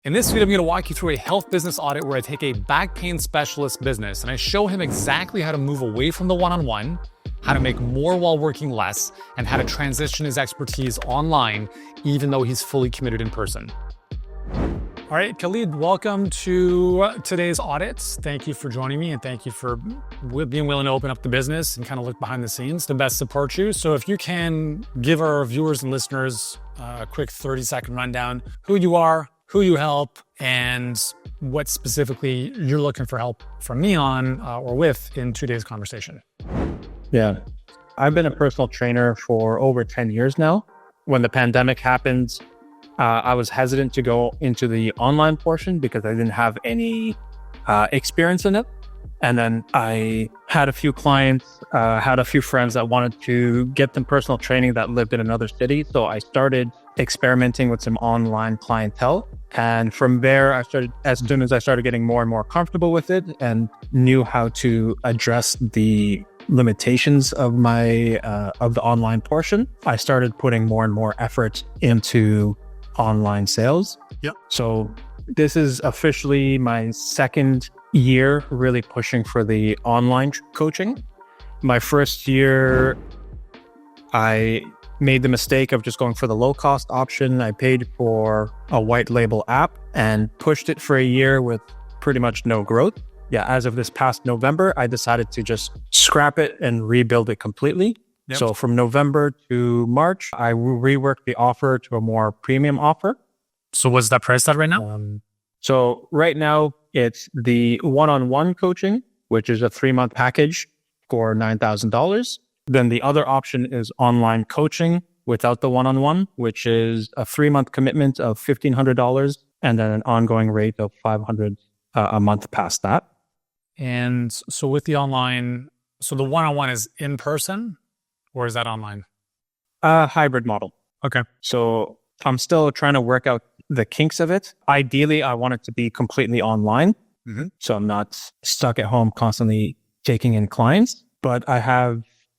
In this video, I'm going to walk you through a health business audit where I take a back pain specialist business and I show him exactly how to move away from the one-on-one, how to make more while working less, and how to transition his expertise online, even though he's fully committed in person. All right, Khalid, welcome to today's audits. Thank you for joining me and thank you for being willing to open up the business and kind of look behind the scenes to best support you. So if you can give our viewers and listeners a quick 30-second rundown, who you are, who you help, and what specifically you're looking for help from me on or with in today's conversation. Yeah, I've been a personal trainer for over 10 years now. When the pandemic happened, I was hesitant to go into the online portion because I didn't have any experience in it. And then I had a few clients, had a few friends that wanted to get them personal training that lived in another city. So I started experimenting with some online clientele. And from there, as soon as I started getting more and more comfortable with it and knew how to address the limitations of of the online portion, I started putting more and more effort into online sales. Yep. So this is officially my second year really pushing for the online coaching. My first year, I made the mistake of just going for the low cost option. I paid for a white label app and pushed it for a year with pretty much no growth. Yeah, as of this past November, I decided to just scrap it and rebuild it completely. Yep. So from November to March, I reworked the offer to a more premium offer. So what's that priced at right now? So right now it's the one-on-one coaching, which is a 3-month package for $9,000. Then the other option is online coaching without the one-on-one, which is a 3-month commitment of $1,500 and then an ongoing rate of $500 a month past that. And so with the online, so the one-on-one is in person or is that online? A hybrid model. Okay. So I'm still trying to work out the kinks of it. Ideally, I want it to be completely online. Mm-hmm. So I'm not stuck at home constantly taking in clients. But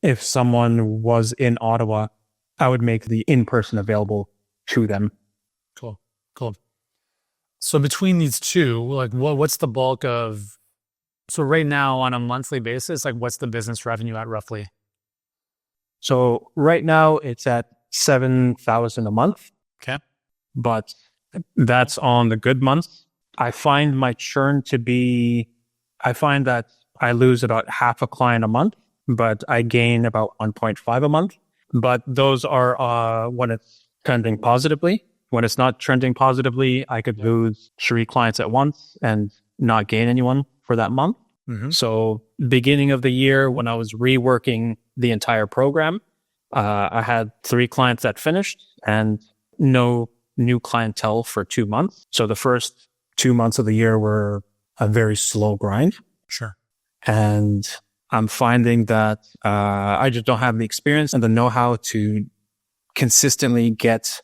if someone was in Ottawa, I would make the in-person available to them. Cool. So between these two, like what's the bulk of, so right now on a monthly basis, like what's the business revenue at roughly? So right now it's at $7,000 a month. Okay. But that's on the good months. I find my churn I find that I lose about half a client a month, but I gain about 1.5 a month. But those are when it's trending positively. When it's not trending positively, I could lose 3 clients at once and not gain anyone for that month. Mm-hmm. So beginning of the year, when I was reworking the entire program, I had 3 clients that finished and no new clientele for 2 months. So the first 2 months of the year were a very slow grind. Sure. And I'm finding that I just don't have the experience and the know-how to consistently get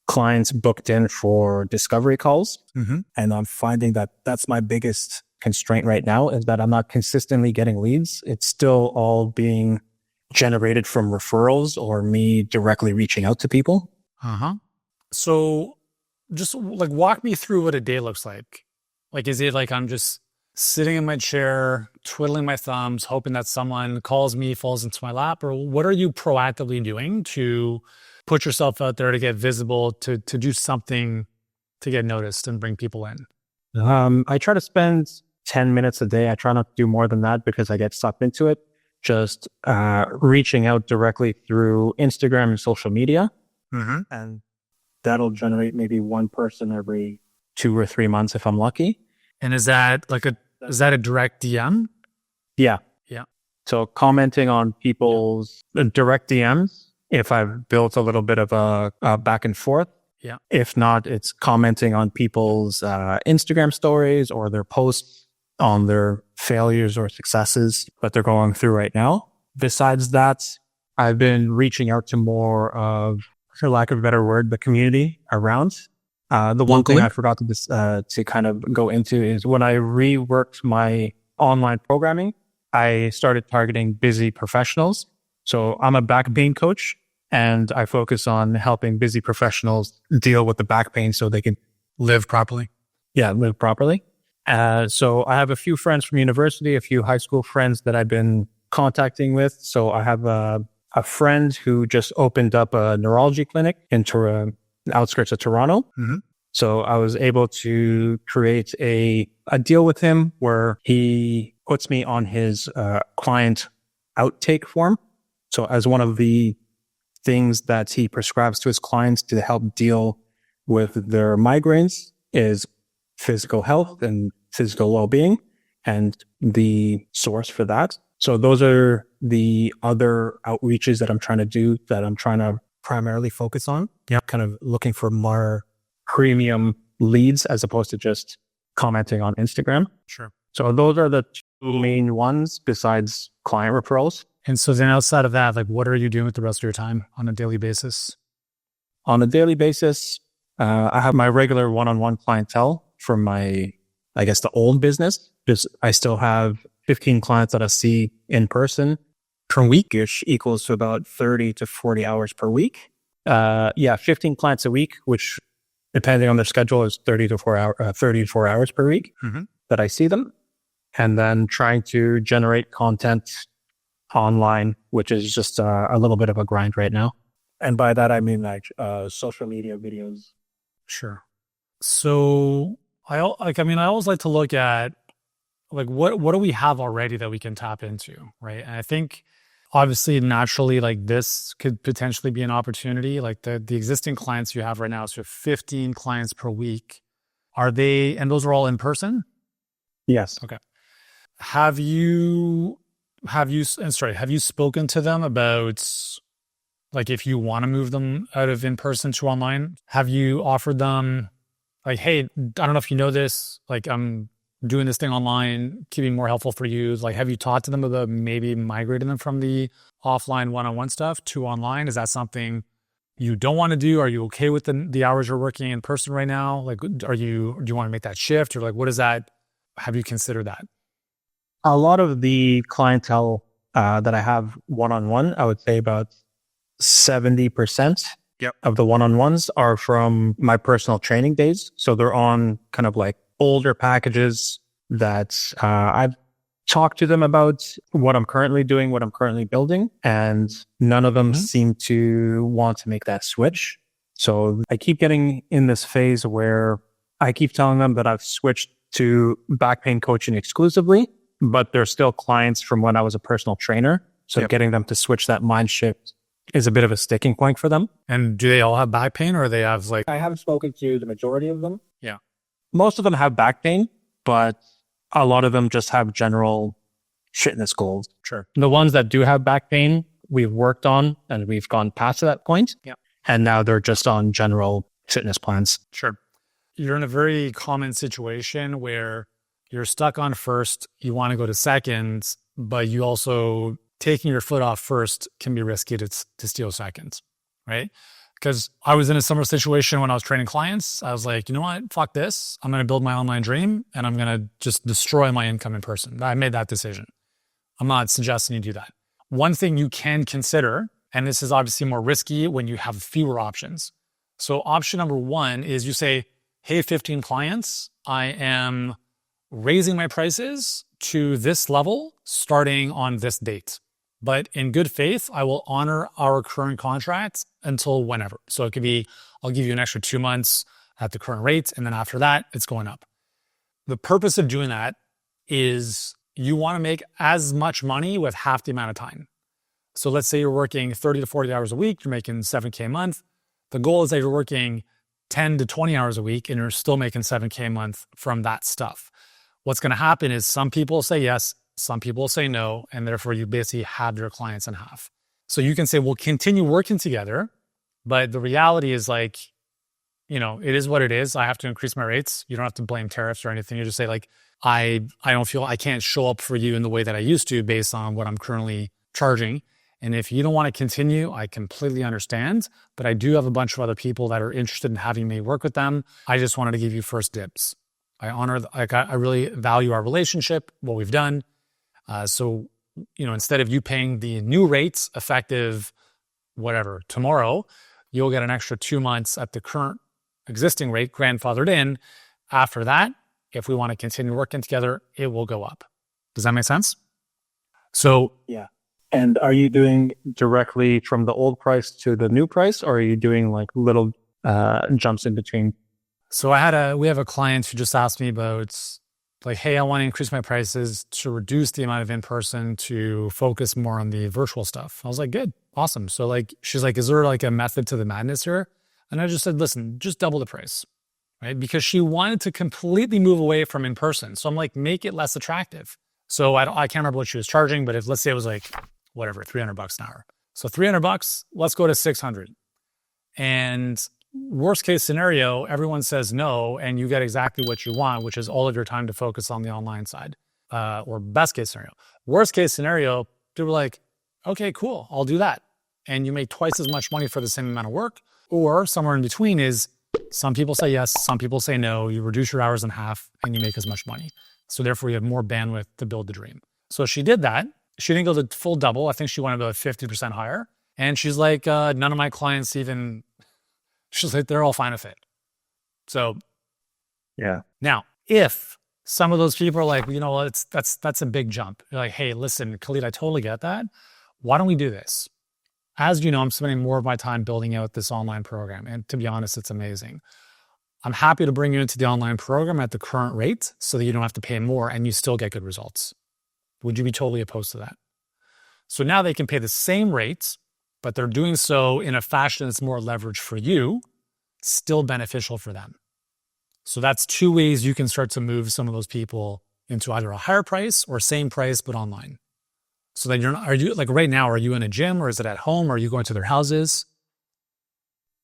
clients booked in for discovery calls. Mm-hmm. And I'm finding that that's my biggest constraint right now is that I'm not consistently getting leads. It's still all being generated from referrals or me directly reaching out to people. Uh-huh. So just like walk me through what a day looks like. Like, is it like I'm just sitting in my chair, twiddling my thumbs, hoping that someone calls me, falls into my lap? Or what are you proactively doing to put yourself out there to get visible, to do something to get noticed and bring people in? I try to spend 10 minutes a day. I try not to do more than that because I get sucked into it. Just reaching out directly through Instagram and social media. Mm-hmm. And that'll generate maybe one person every 2 or 3 months if I'm lucky. And is that a direct DM? Yeah. Yeah. So commenting on people's direct DMs, if I've built a little bit of a back and forth. Yeah. If not, it's commenting on people's Instagram stories or their posts on their failures or successes that they're going through right now. Besides that, I've been reaching out to more of, for lack of a better word, the community around. The one thing I forgot to kind of go into is when I reworked my online programming, I started targeting busy professionals. So I'm a back pain coach and I focus on helping busy professionals deal with the back pain so they can Live properly. Yeah, live properly. So I have a few friends from university, a few high school friends that I've been contacting with. So I have a friend who just opened up a neurology clinic in the outskirts of Toronto. Mm-hmm. So I was able to create a deal with him where he puts me on his client outtake form. So as one of the things that he prescribes to his clients to help deal with their migraines is physical health and physical well-being, and the source for that. So those are the other outreaches that I'm trying to do, that I'm trying to primarily focus on. Yeah. Kind of looking for more premium leads as opposed to just commenting on Instagram. Sure. So those are the two main ones besides client referrals. And so then outside of that, like, what are you doing with the rest of your time on a daily basis? On a daily basis, I have my regular one-on-one clientele from my, I guess, the old business. Just I still have 15 clients that I see in person per week, which equals to about 30 to 40 hours per week. 15 clients a week, which depending on their schedule is 34 hours per week that I see them. And then trying to generate content online, which is just a little bit of a grind right now. And by that, I mean like social media videos. Sure. So I always like to look at like what do we have already that we can tap into, right? And I think obviously naturally like this could potentially be an opportunity. Like the existing clients you have right now, so 15 clients per week. And those are all in person? Yes. Okay. Have you spoken to them about like if you want to move them out of in-person to online? Have you offered them like, hey, I don't know if you know this, like I'm doing this thing online, keep it more helpful for you. Like, have you talked to them about maybe migrating them from the offline one-on-one stuff to online? Is that something you don't want to do? Are you okay with the hours you're working in person right now? Like, do you want to make that shift, or like, what is that? Have you considered that? A lot of the clientele that I have one-on-one, I would say about 70% of the one-on-ones are from my personal training days. So they're on kind of like older packages that I've talked to them about what I'm currently doing, what I'm currently building, and none of them seem to want to make that switch. So I keep getting in this phase where I keep telling them that I've switched to back pain coaching exclusively, but they're still clients from when I was a personal trainer. So getting them to switch that mind shift is a bit of a sticking point for them. And do they all have back pain, or they have like... I haven't spoken to the majority of them. Yeah. Most of them have back pain, but a lot of them just have general fitness goals. Sure. The ones that do have back pain, we've worked on and we've gone past that point. Yeah. And now they're just on general fitness plans. Sure. You're in a very common situation where you're stuck on first, you want to go to second, but you also taking your foot off first can be risky to steal seconds, right? Because I was in a similar situation when I was training clients. I was like, you know what? Fuck this. I'm going to build my online dream and I'm going to just destroy my income in person. I made that decision. I'm not suggesting you do that. One thing you can consider, and this is obviously more risky when you have fewer options. So option number one is you say, hey, 15 clients, I am raising my prices to this level starting on this date. But in good faith, I will honor our current contract until whenever. So it could be, I'll give you an extra 2 months at the current rate. And then after that, it's going up. The purpose of doing that is you want to make as much money with half the amount of time. So let's say you're working 30 to 40 hours a week, you're making $7K a month. The goal is that you're working 10 to 20 hours a week and you're still making $7K a month from that stuff. What's going to happen is some people say yes, some people say no, and therefore you basically have your clients in half. So you can say, we'll continue working together, but the reality is like, you know, it is what it is. I have to increase my rates. You don't have to blame tariffs or anything. You just say like, I don't feel I can't show up for you in the way that I used to based on what I'm currently charging. And if you don't want to continue, I completely understand, but I do have a bunch of other people that are interested in having me work with them. I just wanted to give you first dibs. I really value our relationship, what we've done. So, you know, instead of you paying the new rates effective, whatever, tomorrow, you'll get an extra 2 months at the current existing rate grandfathered in. After that, if we want to continue working together, it will go up. Does that make sense? So Yeah. And are you doing directly from the old price to the new price, or are you doing like little jumps in between? So we have a client who just asked me about like, hey, I want to increase my prices to reduce the amount of in-person to focus more on the virtual stuff. I was like, good, awesome. So like, she's like, is there like a method to the madness here? And I just said, listen, just double the price, right? Because she wanted to completely move away from in-person. So I'm like, make it less attractive. So I can't remember what she was charging, but if let's say it was like, whatever, $300 an hour. So $300, let's go to 600. And worst case scenario, everyone says no, and you get exactly what you want, which is all of your time to focus on the online side. Or best case scenario. Worst case scenario, people are like, okay, cool, I'll do that. And you make twice as much money for the same amount of work. Or somewhere in between is some people say yes, some people say no, you reduce your hours in half and you make as much money. So therefore you have more bandwidth to build the dream. So she did that. She didn't go to full double. I think she went about 50% higher. And she's like, none of my clients even, she's like, they're all fine with it. So Yeah. now, if some of those people are like, you know, that's a big jump. You're like, hey, listen, Khalid, I totally get that. Why don't we do this? As you know, I'm spending more of my time building out this online program. And to be honest, it's amazing. I'm happy to bring you into the online program at the current rate so that you don't have to pay more and you still get good results. Would you be totally opposed to that? So now they can pay the same rates, but they're doing so in a fashion that's more leverage for you, still beneficial for them. So that's two ways you can start to move some of those people into either a higher price or same price, but online. So then are you like right now, are you in a gym or is it at home or are you going to their houses?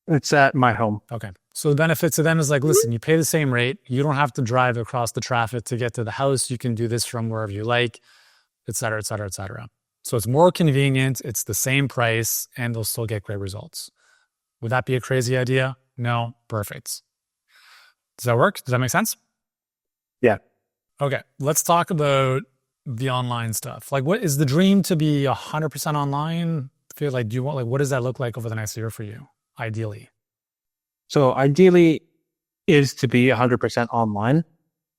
It's at my home. Okay. So the benefit to them is like, listen, you pay the same rate. You don't have to drive across the traffic to get to the house. You can do this from wherever you like, et cetera, et cetera, et cetera. So it's more convenient. It's the same price and they'll still get great results. Would that be a crazy idea? No. Perfect. Does that work? Does that make sense? Yeah. Okay. Let's talk about the online stuff. Like, what is the dream to be 100% online? Feel like, do you want, like, what does that look like over the next year for you? Ideally. So ideally is to be 100% online.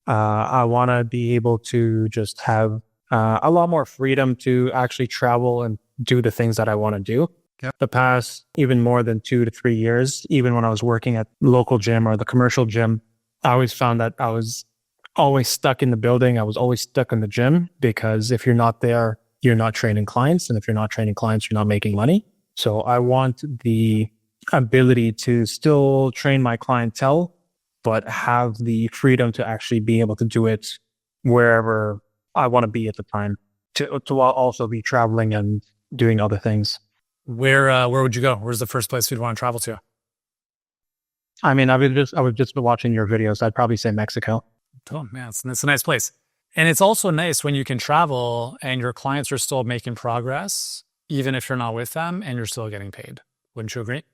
I want to be able to just have a lot more freedom to actually travel and do the things that I want to do. Yep. The past even more than 2 to 3 years, even when I was working at local gym or the commercial gym, I always found that I was always stuck in the building. I was always stuck in the gym because if you're not there, you're not training clients. And if you're not training clients, you're not making money. So I want the ability to still train my clientele, but have the freedom to actually be able to do it wherever I want to be at the time, to also be traveling and doing other things. Where would you go? Where's the first place you'd want to travel to? I mean, I would just be watching your videos. I'd probably say Mexico. Oh man, it's a nice place. And it's also nice when you can travel and your clients are still making progress, even if you're not with them and you're still getting paid. Wouldn't you agree?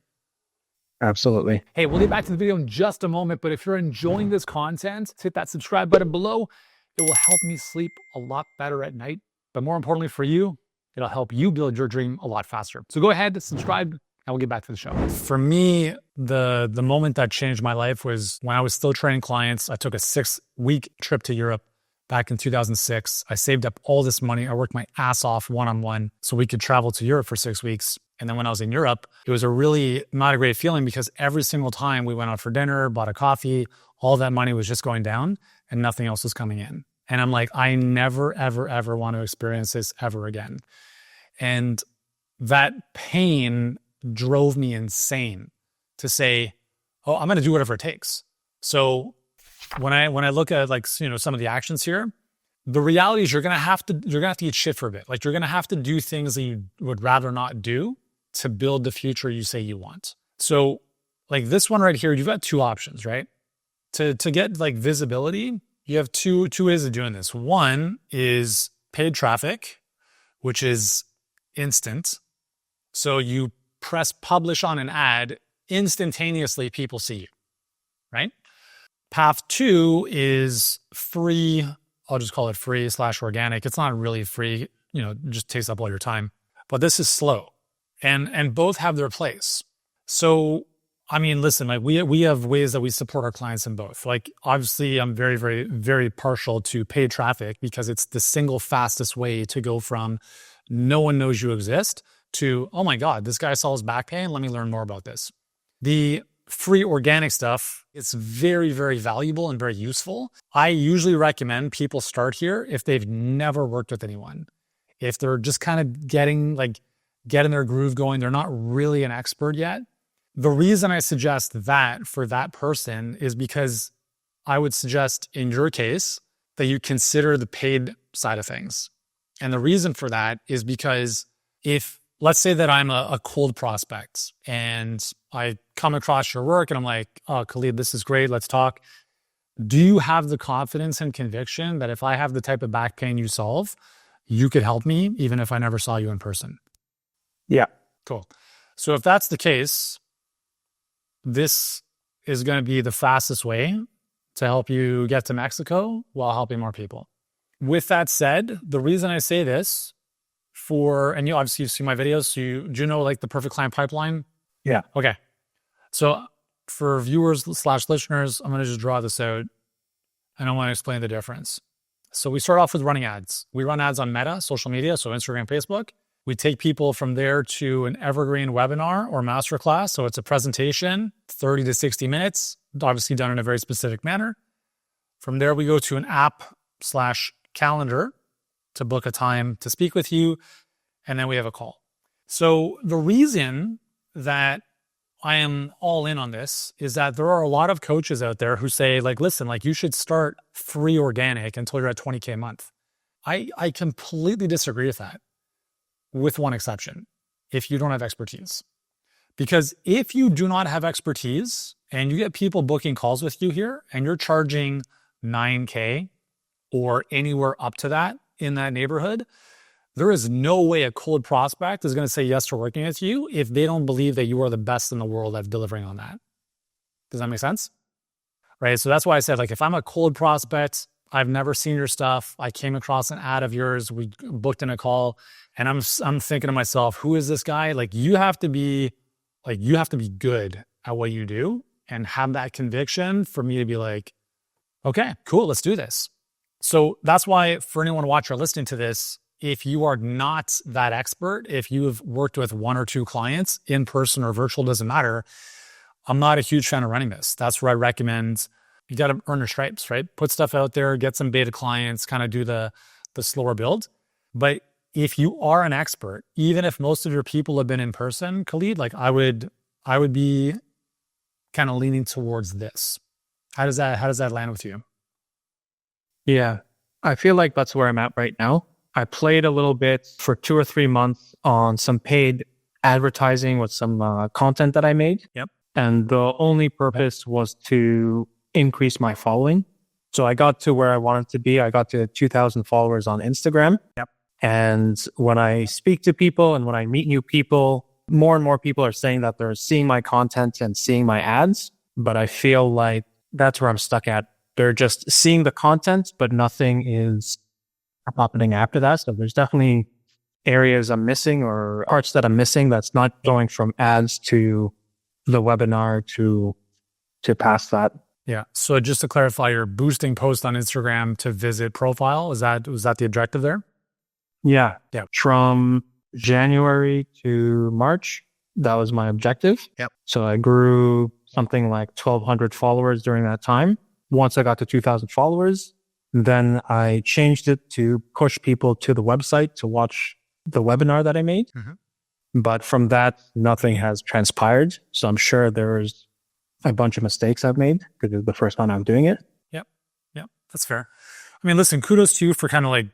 Absolutely. Hey, we'll get back to the video in just a moment, but if you're enjoying this content, hit that subscribe button below. It will help me sleep a lot better at night. But more importantly for you, it'll help you build your dream a lot faster. So go ahead, subscribe, and we'll get back to the show. For me, the moment that changed my life was when I was still training clients. I took a 6-week trip to Europe back in 2006. I saved up all this money. I worked my ass off one-on-one so we could travel to Europe for 6 weeks. And then when I was in Europe, it was a really not a great feeling because every single time we went out for dinner, bought a coffee, all that money was just going down and nothing else was coming in. And I'm like, I never, ever, ever want to experience this ever again. And that pain drove me insane to say, oh, I'm going to do whatever it takes. So when I look at like, you know, some of the actions here, the reality is you're going to have to eat shit for a bit. Like you're going to have to do things that you would rather not do to build the future you say you want. So like this one right here, you've got two options, right? To get like visibility, you have two ways of doing this. One is paid traffic, which is instant. So you press publish on an ad, instantaneously people see you, right? Path 2 is free. I'll just call it free / organic. It's not really free, you know, it just takes up all your time. But this is slow. And both have their place. So I mean, listen, like we have ways that we support our clients in both. Like obviously I'm very, very, very partial to paid traffic because it's the single fastest way to go from no one knows you exist to, oh my God, this guy solves back pain. Let me learn more about this. The free organic stuff, it's very, very valuable and very useful. I usually recommend people start here if they've never worked with anyone. If they're just kind of getting their groove going, they're not really an expert yet. The reason I suggest that for that person is because I would suggest in your case that you consider the paid side of things. And the reason for that is because if, let's say that I'm a cold prospect and I come across your work and I'm like, oh, Khalid, this is great. Let's talk. Do you have the confidence and conviction that if I have the type of back pain you solve, you could help me even if I never saw you in person? Yeah. Cool. So if that's the case, this is going to be the fastest way to help you get to Mexico while helping more people. With that said, the reason I say this and you obviously see my videos, so do you know like the perfect client pipeline? Yeah. Okay. So for viewers / listeners, I'm going to just draw this out and I want to explain the difference. So we start off with running ads. We run ads on Meta, social media, so Instagram, Facebook. We take people from there to an evergreen webinar or masterclass. So it's a presentation, 30 to 60 minutes, obviously done in a very specific manner. From there, we go to an app/calendar to book a time to speak with you. And then we have a call. So the reason that I am all in on this is that there are a lot of coaches out there who say like, listen, like you should start free organic until you're at 20K a month. I completely disagree with that. With one exception, if you don't have expertise. Because if you do not have expertise and you get people booking calls with you here and you're charging 9K or anywhere up to that in that neighborhood, there is no way a cold prospect is going to say yes to working with you if they don't believe that you are the best in the world at delivering on that. Does that make sense? Right? So that's why I said, like, if I'm a cold prospect, I've never seen your stuff, I came across an ad of yours, we booked in a call, and I'm thinking to myself, who is this guy? Like you have to be good at what you do and have that conviction for me to be like, okay, cool, let's do this. So that's why for anyone watching or listening to this, if you are not that expert, if you have worked with one or two clients in person or virtual, doesn't matter. I'm not a huge fan of running this. That's where I recommend you got to earn your stripes, right? Put stuff out there, get some beta clients, kind of do the slower build. But if you are an expert, even if most of your people have been in person, Khalid, like I would be kind of leaning towards this. How does that land with you? Yeah. I feel like that's where I'm at right now. I played a little bit for 2 or 3 months on some paid advertising with some content that I made. Yep. And the only purpose was to increase my following. So I got to where I wanted to be. I got to 2,000 followers on Instagram. Yep. And when I speak to people and when I meet new people, more and more people are saying that they're seeing my content and seeing my ads. But I feel like that's where I'm stuck at. They're just seeing the content, but nothing is happening after that. So there's definitely areas I'm missing or parts that I'm missing that's not going from ads to the webinar to past that. Yeah. So just to clarify, you're boosting posts on Instagram to visit profile. Was that the objective there? Yeah. Yeah. From January to March, that was my objective. Yep. So I grew something like 1,200 followers during that time. Once I got to 2,000 followers, then I changed it to push people to the website to watch the webinar that I made. Mm-hmm. But from that, nothing has transpired. So I'm sure there's a bunch of mistakes I've made because it's the first time I'm doing it. Yep. That's fair. I mean, listen, kudos to you for kind of like,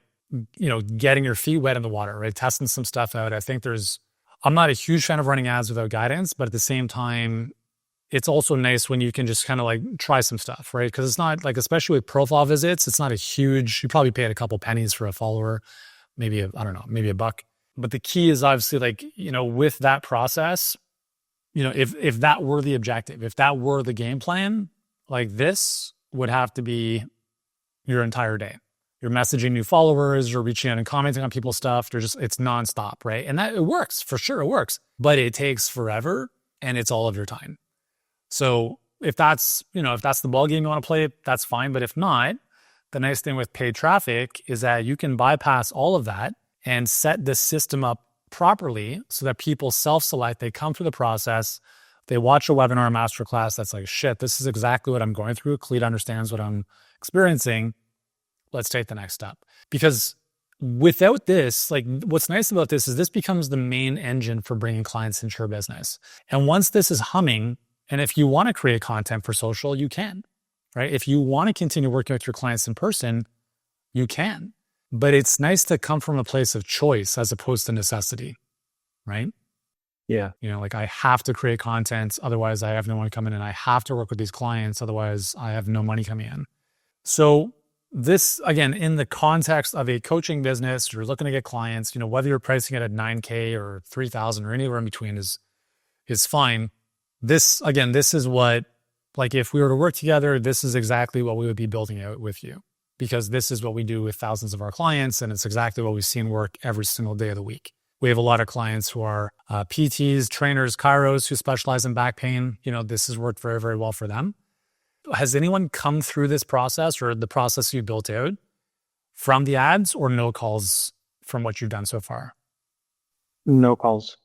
getting your feet wet in the water, right? Testing some stuff out. I think I'm not a huge fan of running ads without guidance, but at the same time, it's also nice when you can just kind of like try some stuff, right? Because it's not like, especially with profile visits, it's not a huge, you probably paid a couple pennies for a follower, maybe maybe $1. But the key is obviously like, with that process, if that were the objective, if that were the game plan, like this would have to be your entire day. You're messaging new followers, you're reaching out and commenting on people's stuff. It's nonstop, right? And that it works, for sure it works, but it takes forever and it's all of your time. So if that's, if that's the ball game you want to play, that's fine. But if not, the nice thing with paid traffic is that you can bypass all of that and set the system up properly so that people self-select, they come through the process, they watch a webinar or masterclass that's like, shit, this is exactly what I'm going through. Khalid understands what I'm experiencing. Let's take the next step. Because without this, like what's nice about this is this becomes the main engine for bringing clients into your business. And once this is humming, and if you want to create content for social, you can, right? If you want to continue working with your clients in person, you can. But it's nice to come from a place of choice as opposed to necessity, right? Yeah. Like I have to create content, otherwise I have no one coming in. I have to work with these clients, otherwise I have no money coming in. So this, again, in the context of a coaching business, you're looking to get clients, whether you're pricing it at 9K or 3,000 or anywhere in between is fine. This, again, this is what, like if we were to work together, this is exactly what we would be building out with you, because this is what we do with thousands of our clients. And it's exactly what we've seen work every single day of the week. We have a lot of clients who are PTs, trainers, chiros who specialize in back pain. This has worked very, very well for them. Has anyone come through this process or the process you built out from the ads, or no calls from what you've done so far? No calls.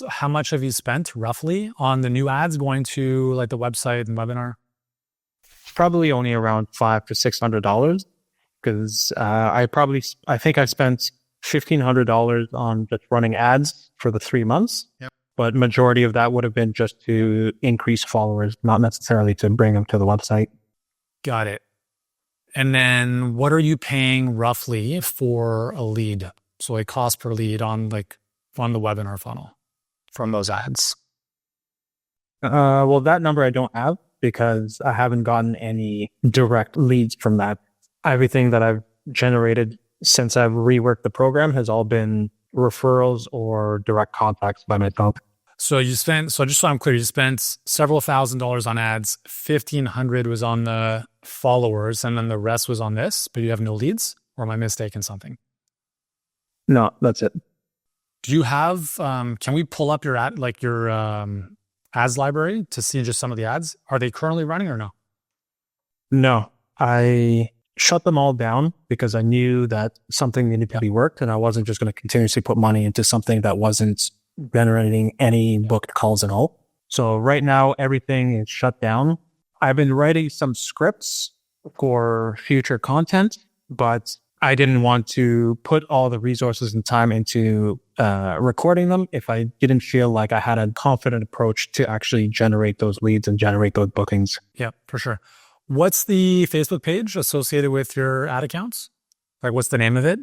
How much have you spent roughly on the new ads going to like the website and webinar? Probably only around $500 to $600, because I think I spent $1,500 on just running ads for the 3 months. Yep. But majority of that would have been just to increase followers, not necessarily to bring them to the website. Got it. And then what are you paying roughly for a lead? So a cost per lead on the webinar funnel from those ads? Well, that number I don't have because I haven't gotten any direct leads from that. Everything that I've generated since I've reworked the program has all been referrals or direct contacts by myself. So just so I'm clear, you spent several $1,000s on ads, 1,500 was on the followers, and then the rest was on this, but you have no leads? Or am I mistaken something? No, that's it. Do you have, can we pull up your ad, like your ads library to see just some of the ads? Are they currently running or no? No, I shut them all down because I knew that something needed to be worked, and I wasn't just going to continuously put money into something that wasn't generating any booked calls at all. So right now, everything is shut down. I've been writing some scripts for future content, but I didn't want to put all the resources and time into recording them if I didn't feel like I had a confident approach to actually generate those leads and generate those bookings. Yeah, for sure. What's the Facebook page associated with your ad accounts? Like, what's the name of it?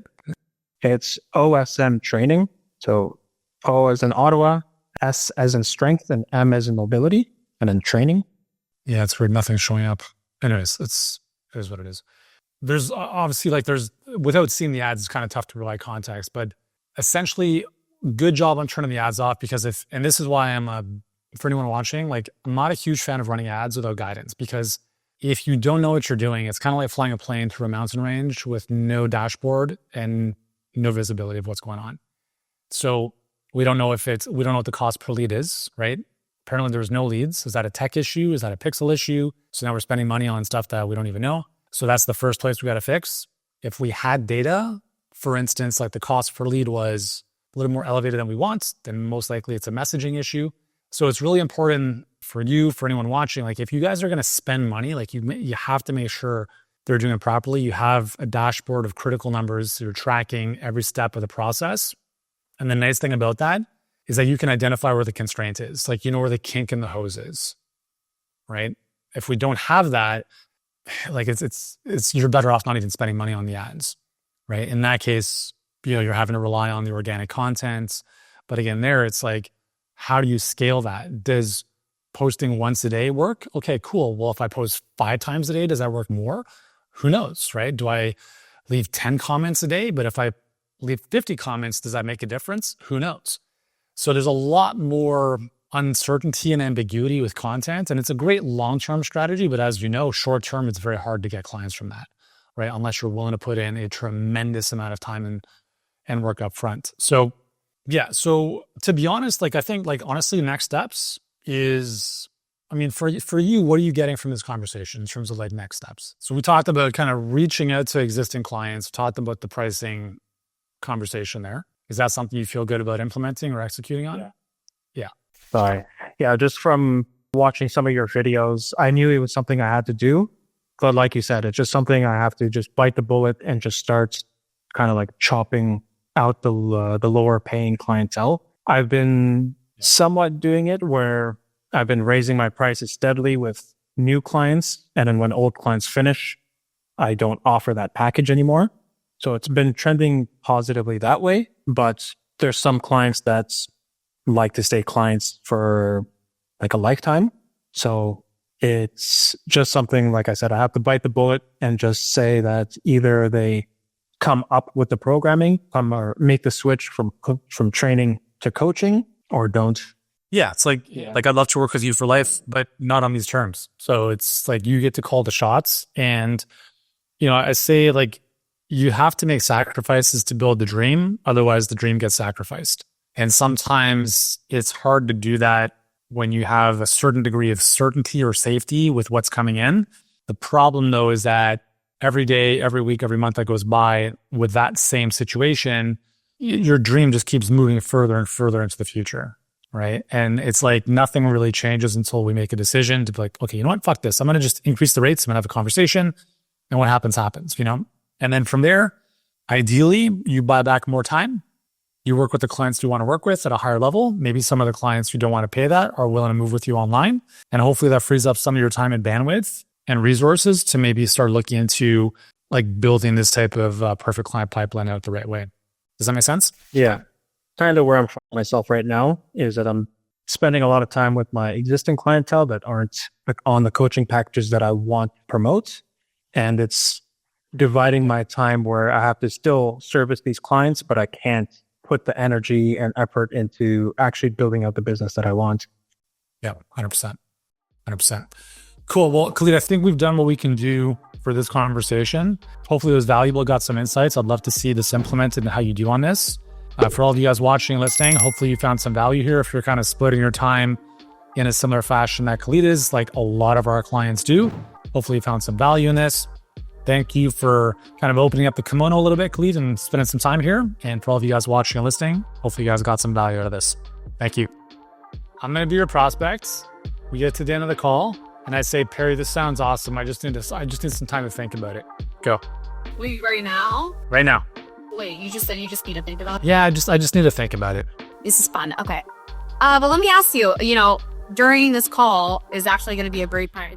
It's OSM Training. So O as in Ottawa, S as in strength, and M as in mobility, and then training. Yeah, it's weird. Nothing's showing up. Anyways, it is what it is. There's obviously without seeing the ads, it's kind of tough to provide context, but essentially good job on turning the ads off, because and this is why for anyone watching, like I'm not a huge fan of running ads without guidance, because if you don't know what you're doing, it's kind of like flying a plane through a mountain range with no dashboard and no visibility of what's going on. So we don't know what the cost per lead is, right? Apparently there's no leads. Is that a tech issue? Is that a pixel issue? So now we're spending money on stuff that we don't even know. So that's the first place we got to fix. If we had data, for instance, like the cost per lead was a little more elevated than we want, then most likely it's a messaging issue. So it's really important for anyone watching, like if you guys are going to spend money, like you have to make sure they're doing it properly. You have a dashboard of critical numbers. You're tracking every step of the process. And the nice thing about that is that you can identify where the constraint is. Like, where the kink in the hose is, right? If we don't have that, like you're better off not even spending money on the ads, right? In that case, you're having to rely on the organic content. But again, it's like, how do you scale that? Does posting once a day work? Okay, cool. Well, if I post 5 times a day, does that work more? Who knows, right? Do I leave 10 comments a day? But if I leave 50 comments, does that make a difference? Who knows? So there's a lot more uncertainty and ambiguity with content, and it's a great long-term strategy, but as you know, short-term, it's very hard to get clients from that, right? Unless you're willing to put in a tremendous amount of time and work up front. So yeah, so to be honest, like I think like honestly, next steps is I mean, for you, what are you getting from this conversation in terms of like next steps? So we talked about kind of reaching out to existing clients, talked about the pricing conversation there. Is that something you feel good about implementing or executing on? Yeah. Sorry. Yeah, just from watching some of your videos, I knew it was something I had to do. But like you said, it's just something I have to just bite the bullet and just start kind of like chopping out the lower paying clientele. I've been somewhat doing it where I've been raising my prices steadily with new clients. And then when old clients finish, I don't offer that package anymore. So it's been trending positively that way. But there's some clients that like to stay clients for like a lifetime. So it's just something, like I said, I have to bite the bullet and just say that either they come up with the programming, or make the switch from training to coaching, or don't. Yeah, it's like I'd love to work with you for life, but not on these terms. So it's like you get to call the shots. And, you know, I say like you have to make sacrifices to build the dream. Otherwise, the dream gets sacrificed. And sometimes it's hard to do that when you have a certain degree of certainty or safety with what's coming in. The problem, though, is that every day, every week, every month that goes by with that same situation, your dream just keeps moving further and further into the future. Right. And it's like nothing really changes until we make a decision to be like, okay, you know what? Fuck this. I'm going to just increase the rates. I'm going to have a conversation. And what happens, you know? And then from there, ideally, you buy back more time. You work with the clients you want to work with at a higher level. Maybe some of the clients who don't want to pay that are willing to move with you online. And hopefully that frees up some of your time and bandwidth and resources to maybe start looking into like building this type of perfect client pipeline out the right way. Does that make sense? Yeah. Kind of where I'm finding myself right now is that I'm spending a lot of time with my existing clientele that aren't on the coaching packages that I want to promote. And it's dividing my time where I have to still service these clients, but I can't put the energy and effort into actually building out the business that I want. Yeah, 100%. 100%. Cool. Well, Khalid, I think we've done what we can do for this conversation. Hopefully it was valuable, got some insights. I'd love to see this implemented and how you do on this. For all of you guys watching and listening, hopefully you found some value here. If you're kind of splitting your time in a similar fashion that Khalid is, like a lot of our clients do, hopefully you found some value in this. Thank you for kind of opening up the kimono a little bit, Khalid, and spending some time here. And for all of you guys watching and listening, hopefully you guys got some value out of this. Thank you. I'm going to be your prospects. We get to the end of the call and I say, Perry, this sounds awesome. I just need some time to think about it. Go. Wait, right now? Right now. Wait, you just said you just need to think about it? Yeah, I just need to think about it. This is fun. Okay. But let me ask you, during this call is actually going to be a great part